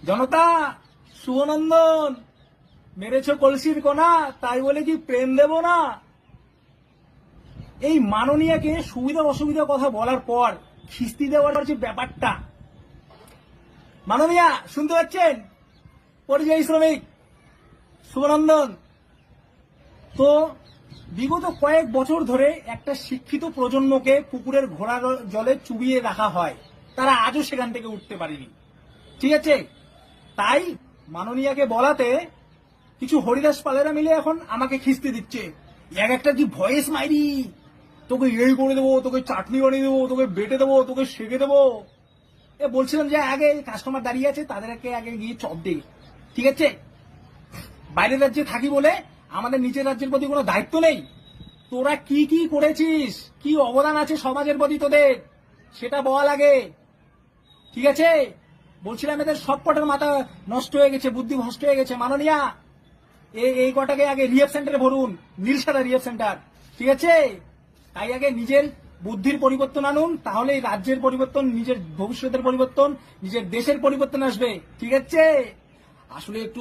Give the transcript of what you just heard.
জনতা, শুভনন্দন, মেরেছ কলসির কোনা, তাই বলে কি প্রেম দেব না? এই মাননীয়াকে সুবিধা অসুবিধা কথা বলার পর খিস্তি দেওয়ার যে ব্যাপারটা, মাননীয়া শুনতে পাচ্ছেন? পরিযায়ী শ্রমিক শুভনন্দন, তো বিগত কয়েক বছর ধরে একটা শিক্ষিত প্রজন্মকে পুকুরের ঘোড়া জলে চুবিয়ে রাখা হয়, তারা আজও সেখান থেকে উঠতে পারেনি। ঠিক আছে, তাই মাননীয়াকে বলাতে কিছু হরিদাস পালেরা মিলে এখন আমাকে খিস্তি দিচ্ছে। এক একটা কি ভয়েস মাইরি, তোকে এই করে দেবো, তোকে চাটনি বানিয়ে দেবো, তোকে বেটে দেবো, তোকে সেকে দেবো। বলছিলাম যে আগে কাস্টমার দাঁড়িয়ে আছে, তাদেরকে আগে গিয়ে চপ দে। ঠিক আছে, বাইরের রাজ্যে থাকি বলে আমাদের নিচের রাজ্যের প্রতি কোনো দায়িত্ব নেই। তোরা কি কি করেছিস, কি অবদান আছে সমাজের প্রতি তোদের, সেটা বল আগে। ঠিক আছে, বলছিলাম এদের সব কটার মাথা নষ্ট হয়ে গেছে, বুদ্ধি ভ্রষ্ট হয়ে গেছে। মাননীয়া, এই কটাকে আগে রিহেব সেন্টারে ভরুন, নীলসাদা রিহেব সেন্টার। ঠিক আছে, তাই আগে নিজের বুদ্ধির পরিবর্তন আনুন, তাহলে এই রাজ্যের পরিবর্তন, নিজের ভবিষ্যতের পরিবর্তন, নিজের দেশের পরিবর্তন আসবে। ঠিক আছে, আসলে একটু